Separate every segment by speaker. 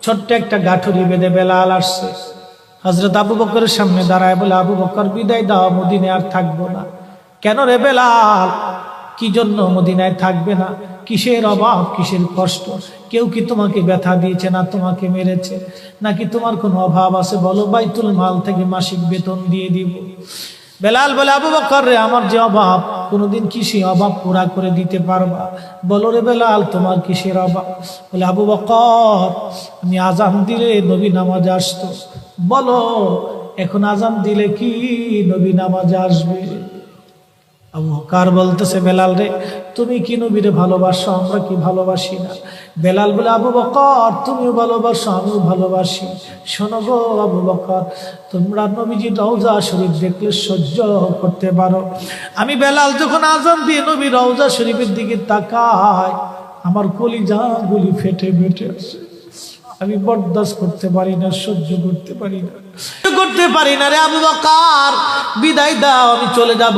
Speaker 1: ছোট্ট একটা গাঠুরি বেঁধে বেলাল আসছে। হযরত আবু বকরের সামনে দাঁড়ায় বলে, আবু বকর বিদায় দাও, মদিনায় আর থাকবো না। কেন রে বেলাল, কি জন্য মদিনায় থাকবে না? কিসের অভাব, কিসের কষ্ট? কেউ কি তোমাকে ব্যথা দিয়েছে, না তোমাকে মেরেছে, নাকি তোমার কোনো অভাব আছে? বলো, বাইতুল মাল থেকে মাসিক বেতন দিয়ে দিব। বেলাল বলে, আবু বকর রে, আমার যে অভাব, কোনোদিন কি সেই অভাব পুরা করে দিতে পারবা? বলো রে বেলাল, তোমার কিসের অভাব? বলে, আবু বকর, আমি আজান দিলে নবী নামাজে আসতো। বলো, এখন আজান দিলে কি নবী নামাজে আসবে? আবু বকর বলতেছে, বেলাল রে, তুমি কি নবীরে ভালোবাসো, আমরা কি ভালোবাসি না? বেলাল বলে, আবু বকর, তুমিও ভালোবাসো, আমিও ভালোবাসি। শোনো গো আবু বকর, তোমরা নবীজির রওজা শরীফ দেখলে সহ্য করতে পারো? আমি বেলাল যখন আজান দিয়ে নবী রওজা শরীফের দিকে তাকাই, আমার কলিজা গুলি ফেটে ফেটে আসে। আমি বরদাস্ত করতে পারি না, সহ্য করতে পারি না, করতে পারি না রে আবু বকর, বিদায় দাও, আমি চলে যাব।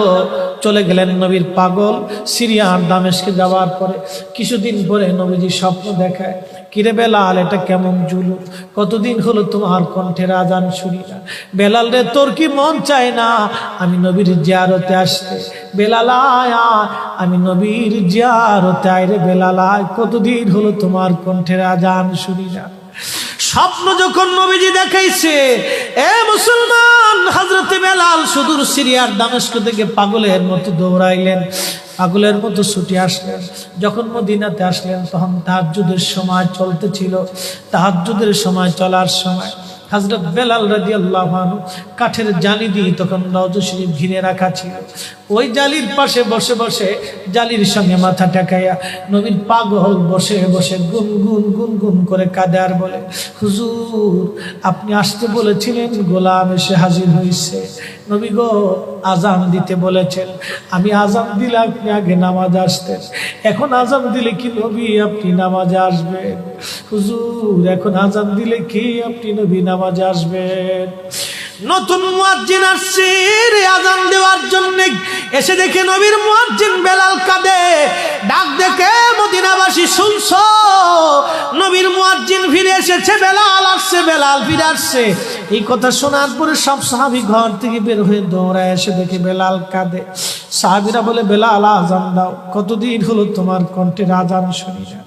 Speaker 1: চলে গেলেন নবীর পাগল। সিরিয়ার দামেস্কে যাওয়ার পরে কিছুদিন পরে নবীজি স্বপ্ন দেখায়, কিরে বেলাল, এটা কেমন জুলুম, কতদিন হলো তোমার কণ্ঠের আজান শুনি না। বেলাল রে, তোর কি মন চায় না আমি নবীর জিয়ারতে আসতে? বেলাল আয়, আমি নবীর জিয়ারতে আয় রে বেলাল আয়, কতদিন হলো তোমার কণ্ঠের আজান শুনি না। স্বপ্ন যখন নবীজি দেখাইছে, এ মুসলমান, হযরতে বেলাল সুদূর সিরিয়ার দামেস্ক থেকে পাগলের মতো দৌড়াইলেন, পাগলের মতো ছুটে আসলেন। যখন মদিনাতে আসলেন, তখন তাহাজ্জুদের সময় চলতেছিল। তাহাজ্জুদের সময় চলার সময় হযরত বেলাল রাদিয়াল্লাহু আনহু কাঠের জালি দিয়ে তখন রওজা শরীফ ঘিরে রাখা ছিল। ওই জালির পাশে বসে বসে, জালির সঙ্গে মাথা ঠেকাইয়া নবীর পাগল বসে বসে গুনগুন গুনগুন করে কাঁদে আর বলে, হুজুর, আপনি আসতে বলেছিলেন, গোলাম এসে হাজির হয়েছে। নবী গো, আজান দিতে বলেছেন, আমি আজান দিলে আপনি আগে নামাজে আসতেন, এখন আজান দিলে কি নবী আপনি নামাজে আসবেন? হুজুর, এখন আজান দিলে কি আপনি নবী নামাজে আসবেন? নতুন মুয়াজ্জিন আসছে আজান দেওয়ার জন্য, এসে দেখে নবীর মুয়াজ্জিন বেলাল কাঁদে। ডাক দেখে মদিনাবাসী, শুনছো, নবীর মুয়াজ্জিন ফিরে এসেছে, বেলাল আসছে, বেলাল ফিরে আসছে। এই কথা শোনার পরে সব সাহাবী ঘর থেকে বের হয়ে দৌড়ায় এসে দেখে বেলাল কাঁদে। সাহাবীরা বলে, বেলাল আজান দাও, কতদিন হলো তোমার কণ্ঠের আজান শুনি না।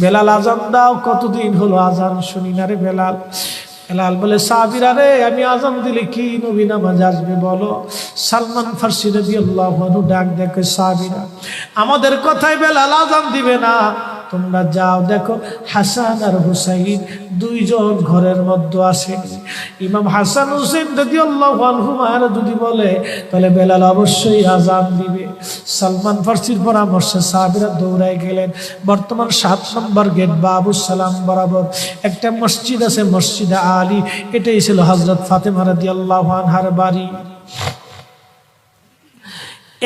Speaker 1: বেলাল আজান দাও, কতদিন হলো আজান শুনি না রে বেলাল। বেলাল বলে, সাহাবীরা রে, আমি আজান দিলে কি নবী নামাজ আসবে বলো? সালমান ফারসি রাদিয়াল্লাহু আনহু ডাক দেখে, সাহাবীরা, আমাদের কথায় বেলাল আজান দিবে না, তোমরা যাও দেখো হাসান আর হুসাইন দুইজন ঘরের মধ্যে আছে। ইমাম হাসান হুসাইন রাদিয়াল্লাহু আনহুমা যদি বলে, তাহলে বেলাল অবশ্যই আজান দিবে। সালমান ফারসির পরামর্শে সাহাবীরা দৌড়ায় গেলেন। বর্তমান 7 নম্বর গেট বাবু সালাম বরাবর একটা মসজিদ আছে, মসজিদে আলী। এটাই ছিল হযরত ফাতেমা রাদিয়াল্লাহু আনহার বাড়ি।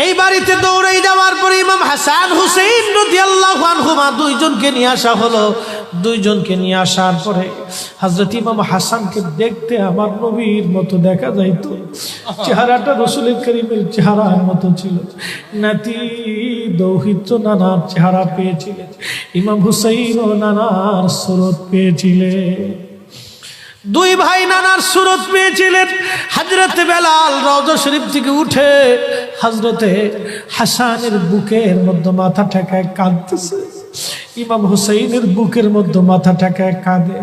Speaker 1: এই বাড়িতে দৌড়ে যাওয়ার পরে ইমাম হাসান হুসাইন রাদিয়াল্লাহু আনহুমা দুইজনকে নিয়ে আসা হলো। দুইজনকে নিয়ে আসার পরে হযরত ইমাম হাসানকে দেখতে আমার নবীর মতো দেখা যাইতো, চেহারাটা রাসূল করিমের চেহারার মতো ছিল। নাতি দৌহিত্র নানার চেহারা পেয়েছিলেন, ইমাম হুসাইনও নানার সুরত পেয়েছিলেন। দুই ভাই নানার সুরত পেয়েছিলেন। হযরতে বেলাল রওজা শরীফ থেকে উঠে হযরতে হাসানের বুকের মধ্যে মাথা ঠেকায় কাঁদতেছে, ইমাম হুসাইনের বুকের মধ্যে মাথা ঠেকায় কাঁদে।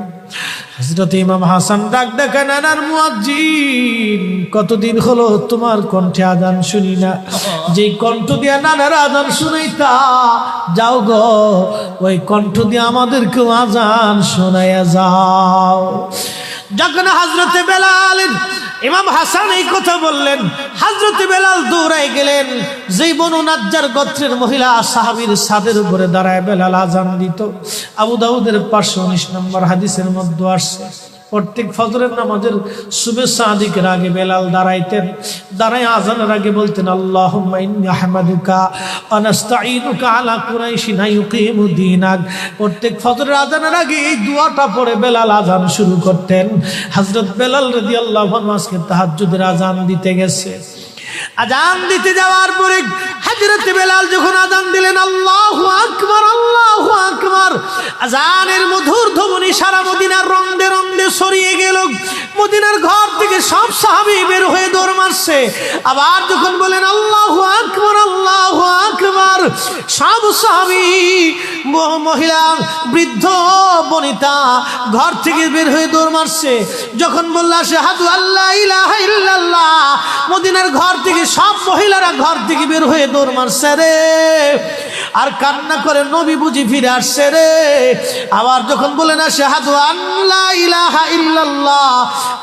Speaker 1: হযরত ইমাম হাসান ডাক দেখে, নানার মুয়াজ্জিন, কতদিন হলো তোমার কণ্ঠে আজান শুনি না, যে কণ্ঠ দিয়া নানার আজান শুনাইতা, যাও গো ওই কণ্ঠ দিয়ে আমাদেরকেও আজান শোনাইয়া যাও। যখন হযরতে বেলাল ইমাম হাসান এই কথা বললেন, হযরতে বেলাল দৌড়ায় গেলেন। যেই বনু নাজ্জার গোত্রের মহিলা সাহাবীর ছাদের উপরে দাঁড়ায় বেলাল আজান দিত। আবু দাউদের 519 নম্বর হাদিসের মধ্যে আসছে, প্রত্যেক ফজরের নামাজের সুবহে সাদিকের আগে বেলাল দাঁড়াইতেন। দাঁড়ায় আজানের আগে বলতেন, আল্লাহুম্মা ইন্নী আহমাদুকা ওয়া নাস্তাঈনুকা আলা কুরাইশিন ইউকিমু দীনাক। প্রত্যেক ফজরের আজানের আগে এই দোয়াটা পড়ে বেলাল আজান শুরু করতেন। হযরত বেলাল রাদিয়াল্লাহু আনহু আজকে তাহাজ্জুদের আজান দিতে গেছে। আজান দিতে যাওয়ার পরে হযরতে বেলাল যখন আজান দিলেন, আল্লাহু আকবার, আল্লাহু আকবার, আজানের মধুর ধ্বনি সারা মদিনার রং ছড়িয়ে গেল। মদিনার ঘর থেকে সব সাহাবী বের হয়ে দৌড় মারছে। আবার যখন বলেন আল্লাহু আকবার, আল্লাহু আকবার, সব সাহাবী, মহিলা, বৃদ্ধ, বনিতা ঘর থেকে বের হয়ে দৌড় মারছে। যখন বলল আশহাদু আল্লা ইলাহা ইল্লাল্লাহ, মদিনার ঘর থেকে সব মহিলারা ঘর থেকে বের হয়ে দৌড় মারছে রে, আর কান্না করে নবী বুঝি ফিরে আসছে রে। আবার যখন বলেন আশহাদু আল্লা ইলাহা ইল্লাল্লাহ,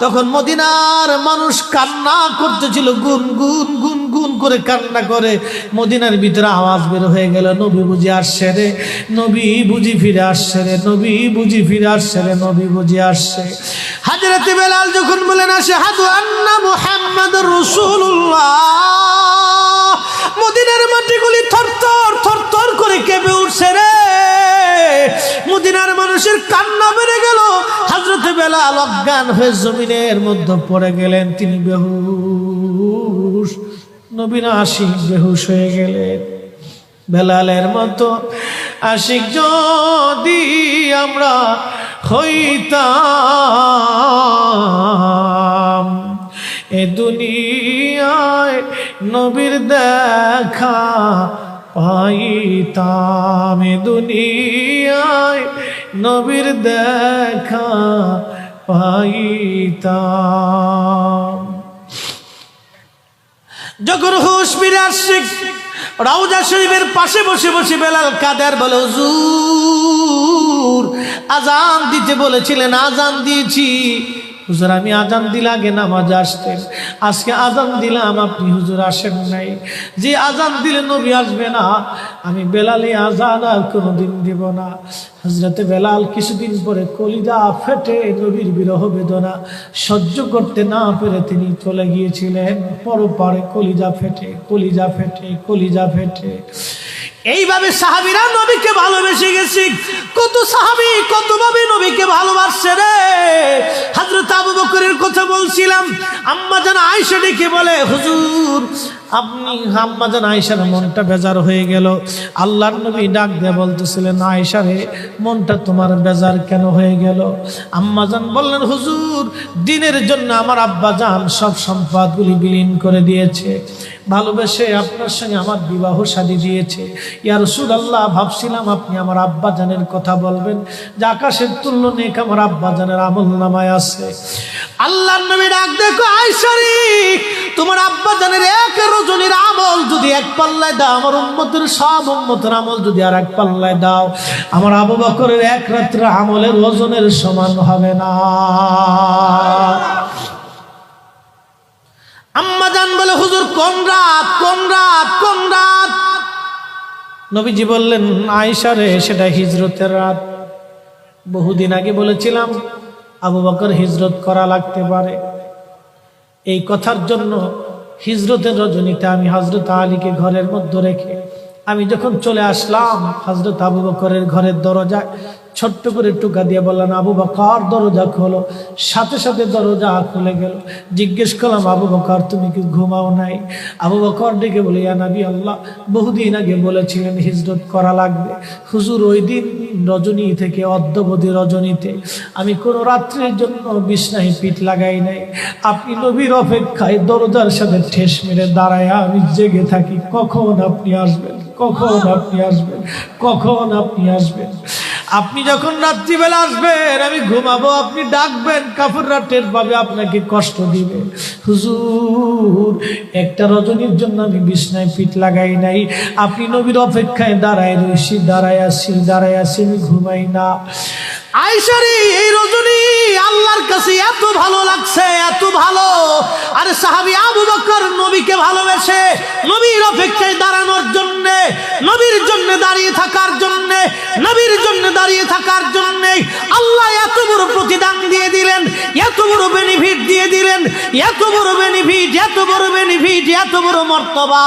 Speaker 1: তখন মদিনার মানুষ কান্না করতেছিল, গুন গুন গুন গুন করে কান্না করে। মদিনার ভিতরে আওয়াজ বের হয়ে গেল, নবী বুঝি আসছে রে, নবী বুঝি ফিরে আসছে রে, নবী বুঝি ফিরে আসছে রে, নবী বুঝি আসছে। হযরত বেলাল যখন বলেন আশহাদু আন্না মুহাম্মাদুর রাসূলুল্লাহ, মদিনার মাটিগুলি থরথর থরথর করে কেঁপে উঠছে রে। মদিনার মানুষের কান্না বেড়ে গেল। হযরত বেলাল অজ্ঞান হয়ে জমিনের মধ্যে পড়ে গেলেন, তিনি বেহুশ। নবীর আশিক বেহুশ হয়ে গেলেন। বেলালের মতো আশিক যদি আমরা হইতাম, এ দুনিয়ায় নবীর দেখা পাইতাম, এ দুনিয়ায় নবীর দেখা পাইতাম। যখন হুঁশ ফিরে আসছে, রওজা শরীফের পাশে বসে বসে বেলাল কাদের বলে, হুজুর আজান দিতে বলেছিলেন, আজান দিয়েছি। হুজুর আমি আজান দিলে আগে নামাজ আসতেন, আজকে আজান দিলাম আপনি হুজুর আসেন নাই। যে আজান দিলে নবী আসবে না, আমি বেলালে আজান আর কোনোদিন দিব না। হযরতে বেলাল কিছুদিন পরে কলিজা ফেটে, নবীর বিরহ বেদনা সহ্য করতে না পেরে তিনি চলে গিয়েছিলেন পরপারে। কলিজা ফেটে, কলিজা ফেটে, কলিজা ফেটে। এইভাবে সাহাবীরা নবীকে ভালোবেসে গেছে। কত সাহাবী কতভাবে নবীকে ভালোবাসছে রে। হযরত আবু বকরের কথা বলছিলাম, আম্মা জান আয়েশা ডেকে বলে, হুজুর আপনি, আম্মা জান আয়েশার মনটা বেজার হয়ে গেল। আল্লাহর নবী ডাক দিয়ে বলতেছিলেন, আয়েশা রে মনটা তোমার বেজার কেন হয়ে গেল? আম্মা জান বললেন, হুজুর দিনের জন্য আমার আব্বা জান সব সম্পদগুলি বিলীন করে দিয়েছে, ভালোবেসে আপনার সঙ্গে আমার বিবাহ শাদী দিয়েছে। ইয়া রাসূলুল্লাহ ভাবছিলাম আপনি আমার আব্বা জানের কথা বলবেন, যে আকাশের তুল্য নেক আমার আব্বা জানের আমল নামায় আছে। আল্লাহর নবী ডাক দেখো, আয়েশা রে তোমার আব্বা জানের এক রজনীর আমল যদি এক পাল্লায় দাও, আমার উম্মতের সব উম্মতের আমল যদি আর এক পাল্লায় দাও, আমার আবু বকরের এক রাত্রে আমলের ওজনের সমান হবে না। আম্মা জান বলে, হুজুর কোন রাত, কোন রাত, কোন রাত? নবীজি বললেন, আয়েশা রে সেটা হিজরতের রাত। বহুদিন আগে বলেছিলাম আবু বকর হিজরত করা লাগতে পারে। এই কথার জন্য হিজরতের রজনীতে আমি হযরত আলীকে ঘরের মধ্যে রেখে আমি যখন চলে আসলাম, হযরত আবু বকরের ঘরের দরজায় ছোট্ট করে টুকা দিয়ে বললেন, আবু বকর দরজা খোলো। সাথে সাথে দরজা খুলে গেল। জিজ্ঞেস করলাম, আবু বকর তুমি কি ঘুমাও নাই? আবু বকর ডেকে বলে, ইয়া নবী আল্লাহ বহুদিন আগে বলেছিলেন হিজরত করা লাগবে। হুজুর ওই দিন রজনী থেকে অদ্যবধি রজনীতে আমি কোনো রাত্রের জন্য বিছনায় পিঠ লাগাই নাই। আপনি নবীর অপেক্ষায় দরজার সাথে ঠেস মেরে দাঁড়ায় আমি জেগে থাকি, কখন আপনি আসবেন, কখন আপনি আসবেন, কখন আপনি আসবেন। আপনি যখন রাত্রিবেলা আসবেন আমি ঘুমাবো, আপনি ডাকবেন, কাফেররা টের পাবে, আপনাকে কষ্ট দিবে। হুজুর একটা রজনীর জন্য আমি বিছনায় পিঠ লাগাই নাই, আপনি নবীর অপেক্ষায় দাঁড়ায় রয়েছি, দাঁড়ায় আসি, দাঁড়ায় আসি, আমি ঘুমাই না। আয়েশা রে এই রজনী আল্লাহর কাছে এত ভালো লাগছে, এত ভালো। আরে সাহাবী আবু বকর নবীকে ভালোবেসে নবীর অপেক্ষায় দাঁড়ানোর জন্য, নবীর জন্য দাঁড়িয়ে থাকার জন্য, নবীর জন্য দাঁড়িয়ে থাকার জন্য আল্লাহ এত বড় প্রতিদান দিয়ে দিলেন, এত বড় বেনিফিট দিয়ে দিলেন, এত বড় বেনিফিট, এত বড় বেনিফিট, এত বড় মর্তবা,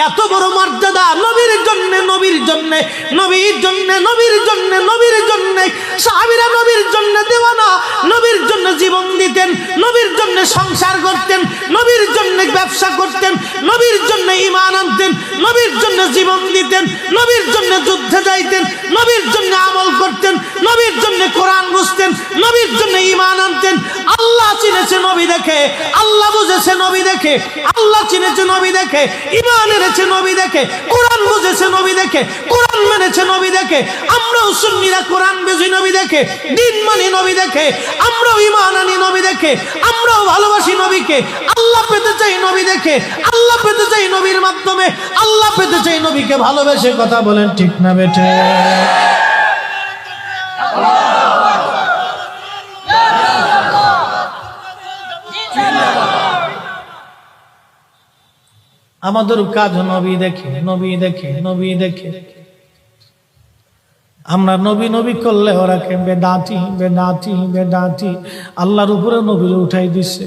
Speaker 1: এত বড় মর্যাদা নবীর জন্য, নবীর জন্য, নবীর জন্য, নবীর জন্য, নবীর জন্য। সাহাবীরা নবীর জন্য দেওয়ানা, নবীর জন্য জীবন দিতেন, নবীর জন্য সংসার করতেন, নবীর জন্য ব্যবসা করতেন, নবীর জন্য ঈমান আনতেন, নবীর জন্য জীবন দিতেন, নবীর জন্য যুদ্ধে যাইতেন, নবীর নবীর জন্য আমল করতেন, নবীর জন্য কোরআন বুঝতেন, নবীর জন্য ঈমান আনতেন। আল্লাহ চিনেছে নবী দেখে, আল্লাহ বুঝেছে নবী দেখে, আল্লাহ চিনেছে নবী দেখে, ঈমান এনেছে নবী দেখে, কোরআন বুঝেছে নবী দেখে, কোরআন মেনেছে নবী দেখে। আমরাও সুন্নিরা কোরআন বুঝি নবী দেখে, দিন মানি নবী দেখে, আমরাও ঈমান আনি নবী দেখে, আমরাও ভালোবাসি নবীকে। আল্লাহ পেতে চাই নবী দেখে, আল্লাহ পেতে চাই নবীর মাধ্যমে, আল্লাহ পেতে চাই নবীকে ভালোবেসে। কথা বলেন ঠিক না বেঠে? আমাদের কাজ নবী দেখে, নবী দেখে, নবী দেখে। আমরা নবী নবী করলে ওরা কে বেদাতি, বেদাতি, বেদাতি। আল্লাহর উপরে নবীরে উঠাই দিচ্ছে,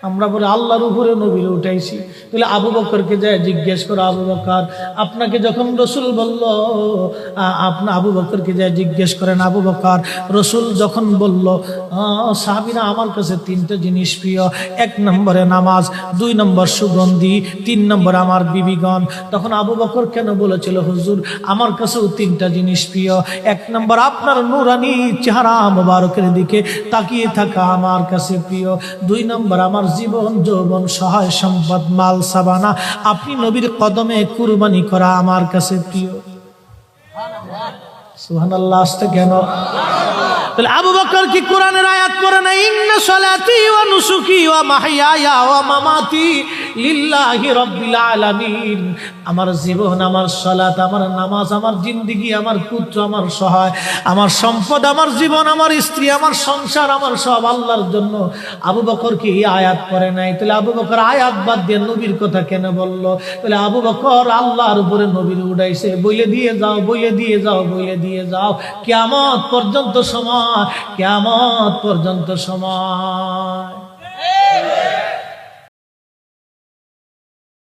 Speaker 1: আমরা বলে আল্লাহর উপরে নবীরে উঠাইছি। তাহলে আবু বকরকে যায় জিজ্ঞেস করো, আবু বকর আপনাকে যখন রসুল বলল, আপনি আবু বকরকে যায় জিজ্ঞেস করেন, আবু বকর রসুল যখন বলল সাহাবীরা আমার কাছে তিনটা জিনিস প্রিয়, 1 নম্বরে নামাজ, 2 নম্বর সুগন্ধি, 3 নম্বর আমার বিবিগণ। তখন আবু বকর কেন বলেছিল, হুজুর আমার কাছেও 3টা জিনিস প্রিয়। 1 নম্বর আপনার নূরানি চেহারা মোবারকের দিকে তাকিয়ে থাকা আমার কাছে প্রিয়। 2 নম্বর আমার জীবন যৌবন সহায় সম্পদ মাল সাবানা আপনি নবীর কদমে কুরবানি করা আমার কাছে প্রিয়। সুবহানাল্লাহ। আসতে কেন? তাহলে আবু বকর কি কোরআনের আয়াত পড়ে না? ইন্না সলাতি ওয়া নুসুকি ওয়া মাহইয়ায়া ওয়া মামাতি লিল্লাহি রাব্বিল আলামিন। আমার জীবন, আমার সালাত, আমার নামাজ, আমার জিন্দেগি, আমার পুত্র, আমার সহায়, আমার সম্পদ, আমার জীবন, আমার স্ত্রী, আমার সংসার, আমার সব আল্লাহর জন্য। আবু বকর কি এই আয়াত পড়ে নাই? তাহলে আবু বকর আয়াত বাদ দিয়ে নবীর কথা কেন বলল? তাহলে আবু বকর আল্লাহর উপরে নবীর উঠাইছে। বলে দিয়ে যাও, বলে দিয়ে যাও, বলে দিয়ে যাও, কিয়ামত পর্যন্ত সময়, কিয়ামত পর্যন্ত সময়।